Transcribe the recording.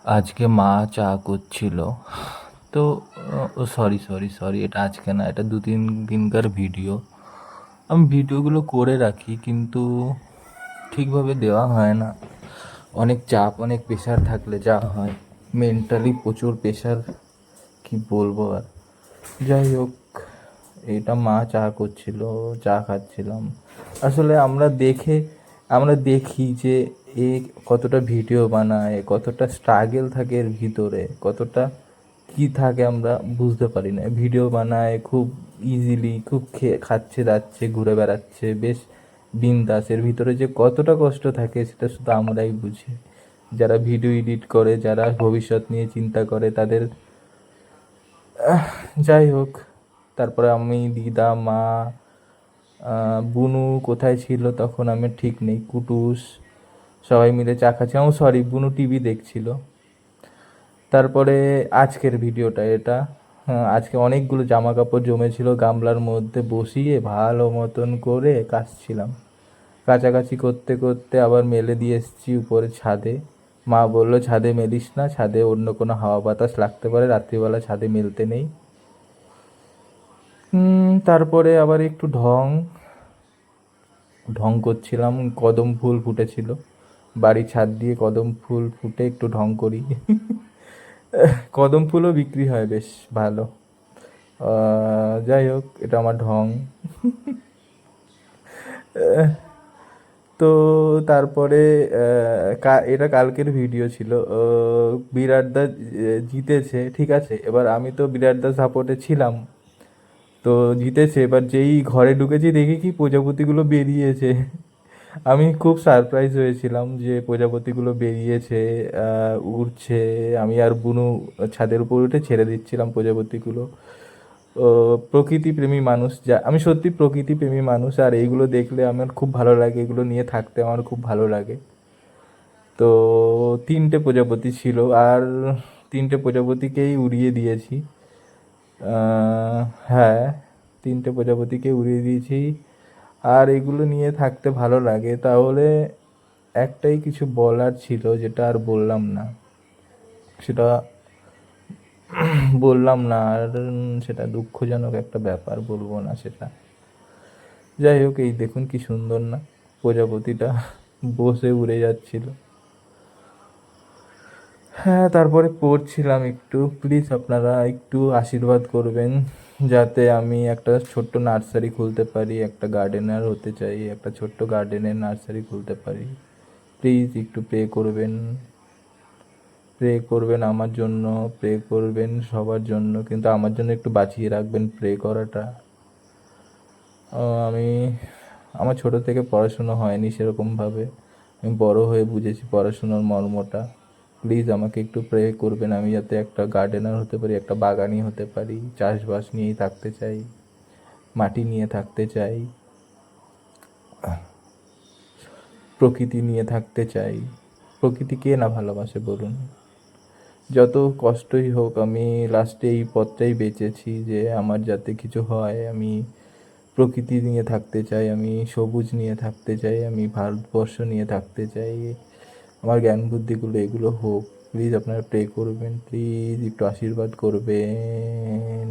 আজকে মা চা করছিল তো সরি সরি সরি, এটা আজকে না, এটা 2-3 দিনকার ভিডিও। আমি ভিডিওগুলো করে রাখি কিন্তু ঠিকভাবে দেওয়া হয় না। অনেক চাপ, অনেক প্রেশার থাকলে যা হয়, মেন্টালি প্রচুর প্রেশার, কি বলবো আর। যাই হোক, এটা মা চা করছিল, চা খাচ্ছিলাম। আসলে আমরা দেখি যে এ কতটা ভিডিও বানায়, কতটা স্ট্রাগেল থাকে এর ভিতরে, কতটা কি থাকে আমরা বুঝতে পারি না। ভিডিও বানায় খুব ইজিলি, খুব খাচ্ছে দাচ্ছে ঘুরে বেড়াচ্ছে বেশ বিন্দাস। এর ভিতরে যে কতটা কষ্ট থাকে সেটা শুধু আমরাই বুঝি, যারা ভিডিও এডিট করে, যারা ভবিষ্যৎ নিয়ে চিন্তা করে তাদের। যাই হোক, তারপরে আমি, দিদা, মা, বুনু কোথায় ছিল তখন আমি ঠিক নেই, কুটুস, সবাই মিলে চা খাচ্ছিলাম। সরি, বুনু টিভি দেখছিল। তারপরে আজকের ভিডিওটা এটা। হ্যাঁ, আজকে অনেকগুলো জামা কাপড় জমেছিল, গামলার মধ্যে বসিয়ে ভালো মতন করে কাচছিলাম। কাচাকাচি করতে করতে আবার মেলে দিয়ে এসেছি উপরে ছাদে। মা বললো ছাদে মেলিস না, ছাদে অন্য কোনো হাওয়া বাতাস লাগতে পারে, রাত্রিবেলা ছাদে মেলতে নেই। তারপরে আবার একটু ঢং ঢং করছিলাম। কদম ফুল ফুটেছিল, বাড়ির ছাদ দিয়ে কদম ফুল ফুটে, একটু ঢং করি। কদম ফুলও বিক্রি হয় বেশ ভালো। যাই হোক, এটা আমার ঢং। তো তারপরে এটা কালকের ভিডিও ছিল। বিরাটদা জিতেছে, ঠিক আছে। এবার আমি তো বিরাটদা সাপোর্টে ছিলাম, তো জিতেছে। এবার যেই ঘরে ঢুকেছি দেখি কি প্রজাপতিগুলো বেরিয়েছে। আমি খুব সারপ্রাইজ হয়েছিলাম যে প্রজাপতিগুলো বেরিয়েছে, উড়ছে। আমি আর বুনু ছাদের উপর উঠে ছেড়ে দিচ্ছিলাম প্রজাপতিগুলো। ও, প্রকৃতিপ্রেমী মানুষ, যা আমি সত্যি প্রকৃতিপ্রেমী মানুষ, আর এইগুলো দেখলে আমার খুব ভালো লাগে, এগুলো নিয়ে থাকতে আমার খুব ভালো লাগে। তো 3টে প্রজাপতি ছিল, আর 3টে প্রজাপতিকেই উড়িয়ে দিয়েছি। আহ, হ্যাঁ, 3টে প্রজাপতিকে উড়িয়ে দিয়েছি। আর এগুলো নিয়ে থাকতে ভালো লাগে। তাহলে একটাই কিছু বলার ছিল, যেটা আর বললাম না, সেটা বললাম না আর। সেটা দুঃখজনক একটা ব্যাপার, বলবো না সেটা। যাই হোক, এই দেখুন কি সুন্দর না প্রজাপতিটা, বসে উড়ে যাচ্ছিল। হ্যাঁ, তারপরে পড়ছিলাম একটু। প্লিজ আপনারা একটু আশীর্বাদ করবেন যাতে আমি একটা ছোট্ট নার্সারি খুলতে পারি, একটা গার্ডেনার হতে চাই, একটা ছোট্ট গার্ডেনের নার্সারি খুলতে পারি। প্লিজ একটু প্রে করবেন, প্রে করবেন আমার জন্য, প্রে করবেন সবার জন্য, কিন্তু আমার জন্য একটু বাঁচিয়ে রাখবেন প্রে করাটা। আমি, আমার ছোট থেকে পড়াশুনো হয়নি সেরকমভাবে, আমি বড় হয়ে বুঝেছি পড়াশুনোর মর্মটা। প্লিজ আমাকে একটু প্রে করবেন, আমি যাতে একটা গার্ডেনার হতে পারি, একটা বাগানি হতে পারি। চাষবাস নিয়েই থাকতে চাই, মাটি নিয়ে থাকতে চাই, প্রকৃতি নিয়ে থাকতে চাই। প্রকৃতি কে না ভালোবাসে বলুন। যত কষ্টই হোক, আমি লাস্টে এই পথটাই বেঁচেছি যে আমার যাতে কিছু হয়, আমি প্রকৃতি নিয়ে থাকতে চাই, আমি সবুজ নিয়ে থাকতে চাই, আমি ভারতবর্ষ নিয়ে থাকতে চাই। আমার জ্ঞান বুদ্ধিগুলো এগুলো হোক। প্লিজ আপনারা প্রে করবেন, প্লিজ একটু আশীর্বাদ করবেন।